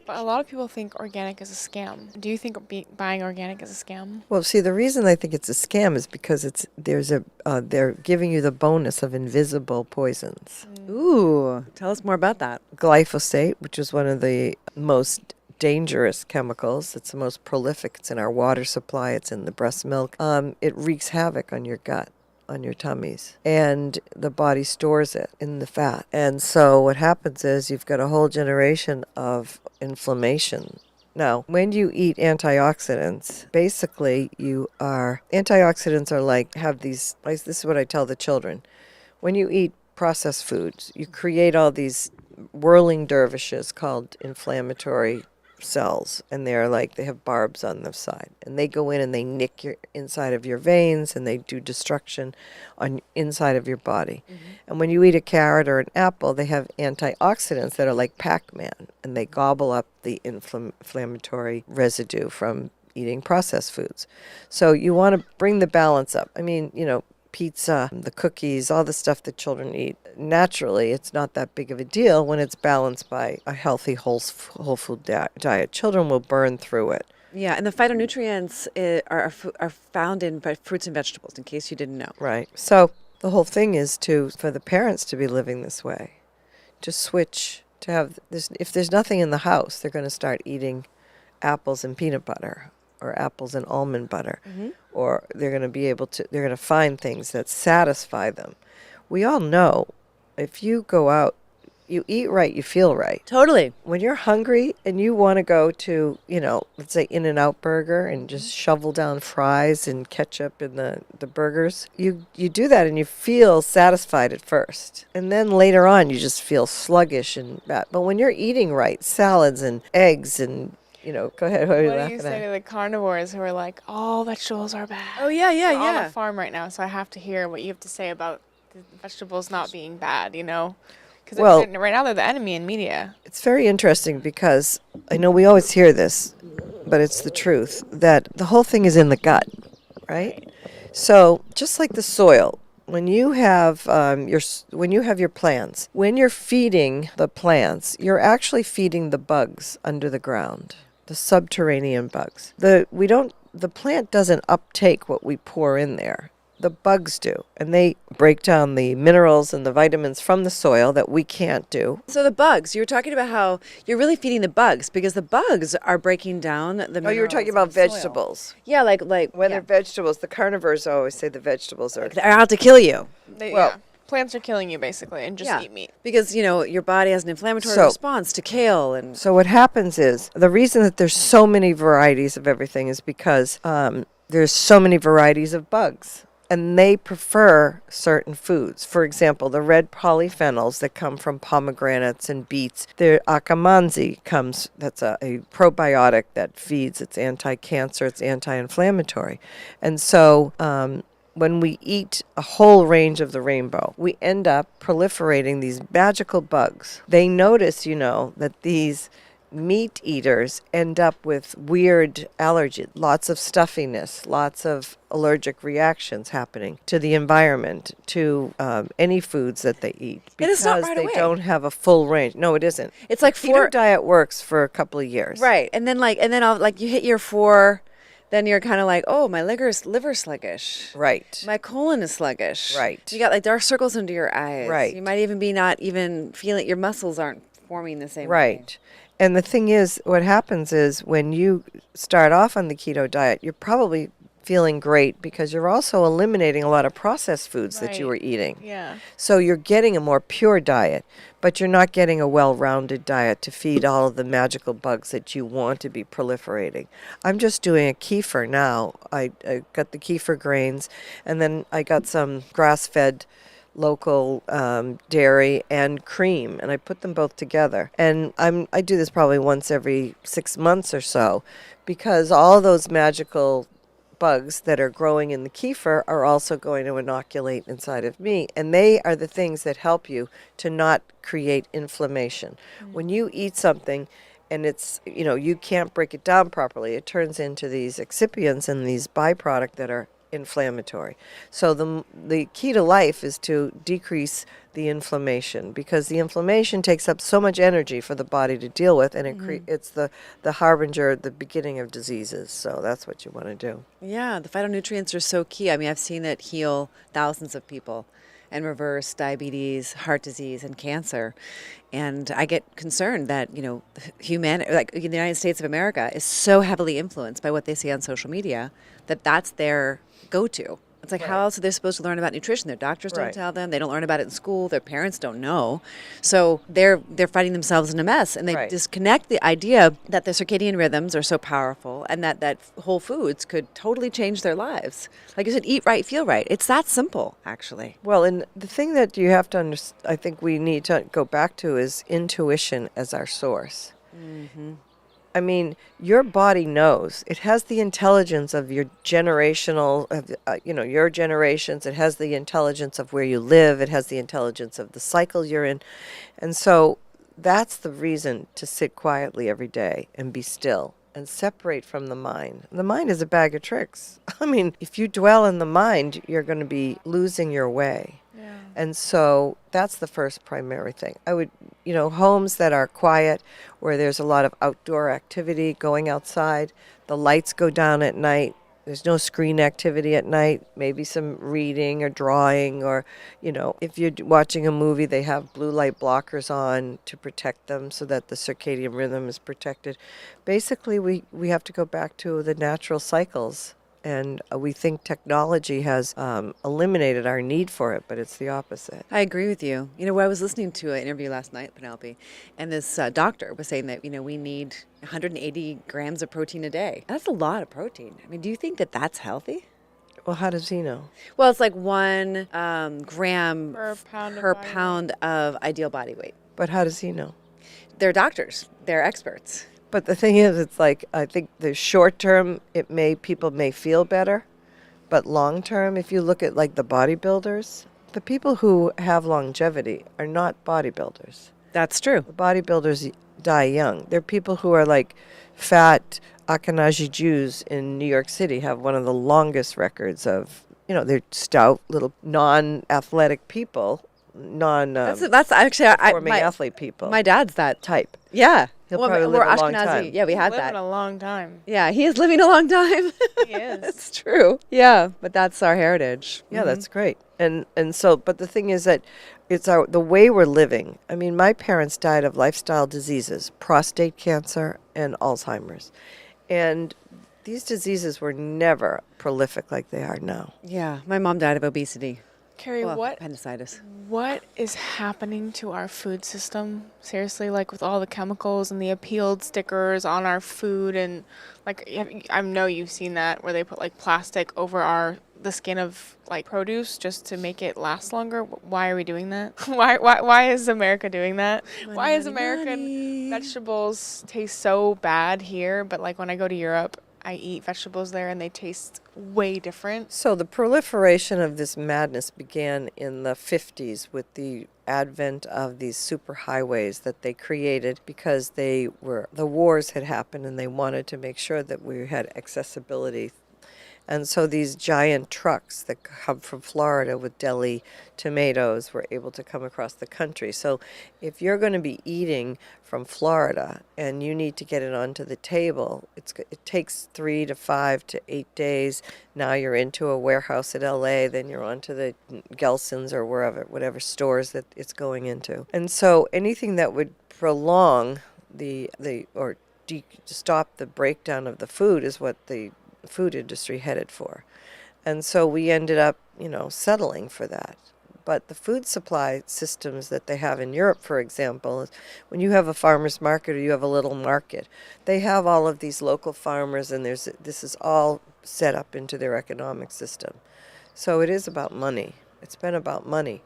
But a lot of people think organic is a scam. Do you think buying organic is a scam? Well, see, the reason I think it's a scam is because they're giving you the bonus of invisible poisons. Ooh, tell us more about that. Glyphosate, which is one of the most dangerous chemicals. It's the most prolific. It's in our water supply. It's in the breast milk. It wreaks havoc on your gut, on your tummies, and the body stores it in the fat. And so what happens is you've got a whole generation of inflammation. Now, when you eat antioxidants, basically antioxidants are like, this is what I tell the children. When you eat processed foods, you create all these whirling dervishes called inflammatory cells, and they have barbs on the side, and they go in and they nick your inside of your veins, and they do destruction on inside of your body. And when you eat a carrot or an apple, they have antioxidants that are like Pac-Man, and they gobble up the inflammatory residue from eating processed foods. So you want to bring the balance up. I mean, pizza, the cookies, all the stuff that children eat. Naturally, it's not that big of a deal when it's balanced by a healthy whole food diet. Children will burn through it. Yeah, and the phytonutrients are found in fruits and vegetables, in case you didn't know. Right. So the whole thing is for the parents to be living this way, to switch, to have this. If there's nothing in the house, they're going to start eating apples and peanut butter, or apples and almond butter, or they're going to find things that satisfy them. We all know if you go out, you eat right, you feel right. Totally. When you're hungry and you want to go to, let's say In-N-Out Burger and just shovel down fries and ketchup in the burgers, you do that and you feel satisfied at first. And then later on you just feel sluggish and bad. But when you're eating right, salads and eggs and go ahead. What do you say to the carnivores who are like, all vegetables are bad? Oh, yeah, yeah, We're yeah. on a farm right now, so I have to hear what you have to say about the vegetables not being bad, Because right now they're the enemy in media. It's very interesting because I know we always hear this, but it's the truth, that the whole thing is in the gut, right? So just like the soil, when you have your plants, when you're feeding the plants, you're actually feeding the bugs under the ground, the subterranean bugs. The plant doesn't uptake what we pour in there. The bugs do, and they break down the minerals and the vitamins from the soil that we can't do. So the bugs, you were talking about how you're really feeding the bugs because the bugs are breaking down the minerals. Oh, you were talking about vegetables. Yeah, like When they're vegetables, the carnivores always say the vegetables are they're out to kill you. Plants are killing you basically, and just eat meat. Because, your body has an inflammatory response to kale. And so what happens is, the reason that there's so many varieties of everything is because there's so many varieties of bugs. And they prefer certain foods. For example, the red polyphenols that come from pomegranates and beets. The akamanzi that's a probiotic that feeds. It's anti-cancer, it's anti-inflammatory. And so when we eat a whole range of the rainbow, we end up proliferating these magical bugs. They notice, that these meat eaters end up with weird allergies, lots of stuffiness, lots of allergic reactions happening to the environment, to any foods that they eat, because they don't have a full range. No, it isn't. It's like keto diet works for a couple of years, right? And then you hit your 4. Then you're kind of like, oh, my liver sluggish. Right. My colon is sluggish. Right. You got dark circles under your eyes. Right. You might even be not even feeling, your muscles aren't forming the same way. Right. And the thing is, what happens is when you start off on the keto diet, you're probably feeling great because you're also eliminating a lot of processed foods that you were eating. Yeah. So you're getting a more pure diet, but you're not getting a well-rounded diet to feed all of the magical bugs that you want to be proliferating. I'm just doing a kefir now. I got the kefir grains, and then I got some grass-fed local dairy and cream, and I put them both together. And I do this probably once every 6 months or so, because all those magical bugs that are growing in the kefir are also going to inoculate inside of me, and they are the things that help you to not create inflammation. When you eat something and it's, you can't break it down properly, it turns into these excipients and these byproducts that are inflammatory. So the key to life is to decrease the inflammation, because the inflammation takes up so much energy for the body to deal with, and it's the harbinger, the beginning of diseases. So that's what you want to do. Yeah, the phytonutrients are so key. I mean, I've seen it heal thousands of people and reverse diabetes, heart disease, and cancer. And I get concerned that, like the United States of America is so heavily influenced by what they see on social media that that's their go-to. It's like, how else are they supposed to learn about nutrition? Their doctors don't tell them. They don't learn about it in school. Their parents don't know. So they're fighting themselves in a mess. And they disconnect the idea that the circadian rhythms are so powerful and that whole foods could totally change their lives. Like you said, eat right, feel right. It's that simple, actually. Well, and the thing that you have to understand, I think we need to go back to, is intuition as our source. Mm-hmm. I mean, your body knows. It has the intelligence of your generational, your generations. It has the intelligence of where you live. It has the intelligence of the cycle you're in. And so that's the reason to sit quietly every day and be still and separate from the mind. The mind is a bag of tricks. I mean, if you dwell in the mind, you're going to be losing your way. Yeah. And so that's the first primary thing. I would, homes that are quiet, where there's a lot of outdoor activity, going outside, the lights go down at night, there's no screen activity at night, maybe some reading or drawing, or, if you're watching a movie, they have blue light blockers on to protect them so that the circadian rhythm is protected. Basically, we have to go back to the natural cycles. And we think technology has eliminated our need for it, but it's the opposite. I agree with you. I was listening to an interview last night, Penelope, and this doctor was saying that, we need 180 grams of protein a day. That's a lot of protein. I mean, do you think that that's healthy? Well, how does he know? Well, it's like 1 gram per pound of ideal body weight. But how does he know? They're doctors. They're experts. But the thing is, it's like, I think the short term, people may feel better, but long term, if you look at like the bodybuilders, the people who have longevity are not bodybuilders. That's true. The bodybuilders die young. They're people who are like fat Ashkenazi Jews in New York City have one of the longest records of, they're stout little non-athletic people, that's actually performing athlete people. My dad's that type. Yeah. He'll probably live a long Ashkenazi. time. Yeah, we had living that. a long time. Yeah, he is living a long time. He is. It's true. Yeah, but that's our heritage. Yeah, that's great. And so, but the thing is that it's the way we're living. I mean, my parents died of lifestyle diseases, prostate cancer and Alzheimer's. And these diseases were never prolific like they are now. Yeah, my mom died of obesity. Carrie, appendicitis. What is happening to our food system? Seriously, like with all the chemicals and the appealed stickers on our food, and like I know you've seen that where they put like plastic over the skin of like produce just to make it last longer. Why are we doing that? Why is America doing that? Why is American vegetables taste so bad here, but like when I go to Europe, I eat vegetables there and they taste way different? So the proliferation of this madness began in the 50s with the advent of these superhighways that they created because the wars had happened and they wanted to make sure that we had accessibility. And so these giant trucks that come from Florida with deli tomatoes were able to come across the country. So if you're going to be eating from Florida and you need to get it onto the table, it takes 3 to 5 to 8 days. Now you're into a warehouse at LA, then you're onto the Gelson's or whatever stores that it's going into. And so anything that would prolong stop the breakdown of the food is what the food industry headed for. And so we ended up, settling for that. But the food supply systems that they have in Europe, for example, is when you have a farmer's market or you have a little market, they have all of these local farmers, and this is all set up into their economic system. So it is about money. It's been about money.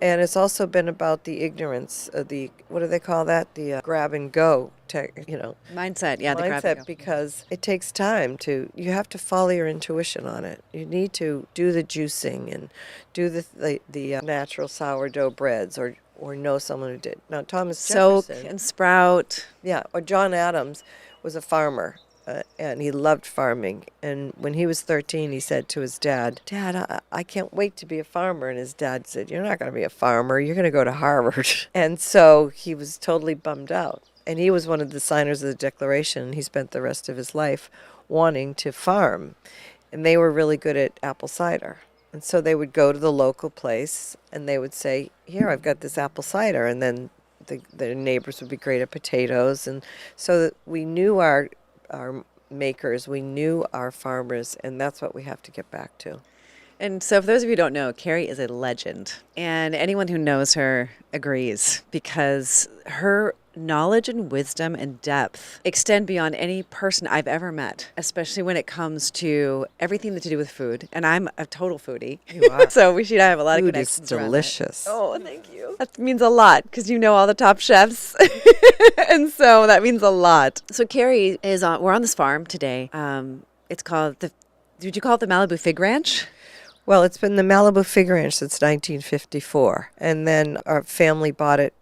And it's also been about the ignorance of what do they call that? The grab and go, mindset. Yeah, the grab and go. Because it takes time you have to follow your intuition on it. You need to do the juicing and do the natural sourdough breads or know someone who did. Now, Thomas Soak Jefferson. and sprout. Yeah, or John Adams was a farmer. and he loved farming. And when he was 13, he said to his dad, "Dad, I can't wait to be a farmer." And his dad said, "You're not going to be a farmer. You're going to go to Harvard." And so he was totally bummed out. And he was one of the signers of the Declaration. And he spent the rest of his life wanting to farm. And they were really good at apple cider. And so they would go to the local place and they would say, "Here, I've got this apple cider." And then the neighbors would be great at potatoes. And so that we knew our makers, we knew our farmers, and that's what we have to get back to. And so, for those of you who don't know, Carrie is a legend. And anyone who knows her agrees because her knowledge and wisdom and depth extend beyond any person I've ever met, especially when it comes to everything to do with food. And I'm a total foodie. You are. So she and I have a lot of Food connections. is around that. delicious. Oh, thank you. That means a lot because you know all the top chefs. And so that means a lot. So Carrie is on, we're on this farm today. It's called did you call it the Malibu Fig Ranch? Well, it's been the Malibu Fig Ranch since 1954. And then our family bought it.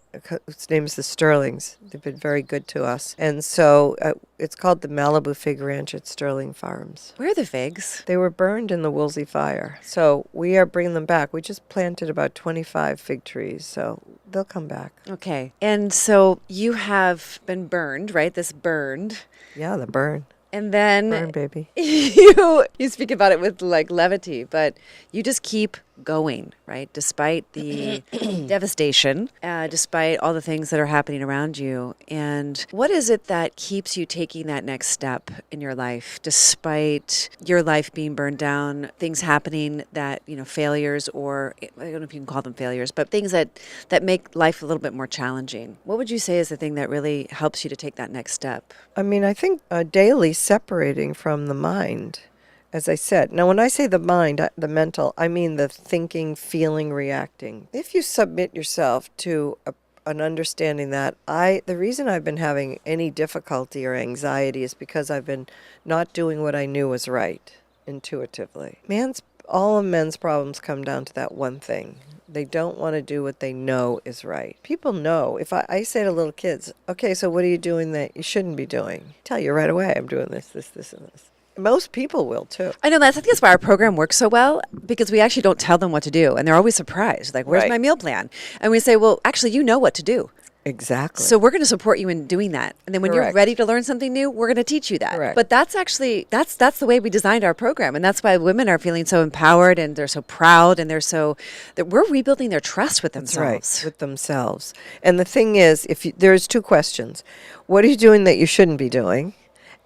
Its name is the Sterlings. They've been very good to us. And so it's called the Malibu Fig Ranch at Sterling Farms. Where are the figs? They were burned in the Woolsey fire. So we are bringing them back. We just planted about 25 fig trees, so they'll come back. Okay. And so you have been burned, right? This burned. Yeah, the burn. And then Burn, baby. you speak about it with like levity, but you just keep going, right? Despite the devastation, despite all the things that are happening around you. And what is it that keeps you taking that next step in your life, despite your life being burned down, things happening that, failures, or I don't know if you can call them failures, but things that make life a little bit more challenging. What would you say is the thing that really helps you to take that next step? I mean, I think daily separating from the mind, as I said. Now, when I say the mind, the mental, I mean the thinking, feeling, reacting. If you submit yourself to an understanding that the reason I've been having any difficulty or anxiety is because I've been not doing what I knew was right intuitively. All of men's problems come down to that one thing. They don't want to do what they know is right. People know. If I say to little kids, "Okay, so what are you doing that you shouldn't be doing?" Tell you right away, "I'm doing this, this, this, and this." Most people will too. I know I think that's why our program works so well, because we actually don't tell them what to do, and they're always surprised. Like, "Where's Right. my meal plan?" And we say, "Well, actually, you know what to do. Exactly. So we're going to support you in doing that. And then when you're Correct. ready to learn something new, we're going to teach you that." Correct. But that's actually that's the way we designed our program, and that's why women are feeling so empowered and they're so proud and they're so that we're rebuilding their trust with That's themselves. right, with themselves. And the thing is, there's two questions. What are you doing that you shouldn't be doing?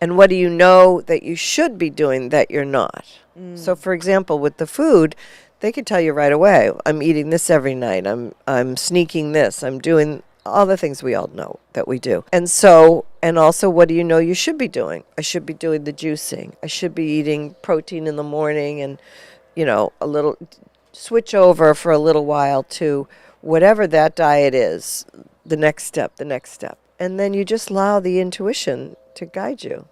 And what do you know that you should be doing that you're not? So, for example, with the food, they could tell you right away, "I'm eating this every night. I'm sneaking this. I'm doing all the things we all know that we do." And also, what do you know you should be doing? I should be doing the juicing. I should be eating protein in the morning and, a little switch over for a little while to whatever that diet is, the next step. And then you just allow the intuition to guide you.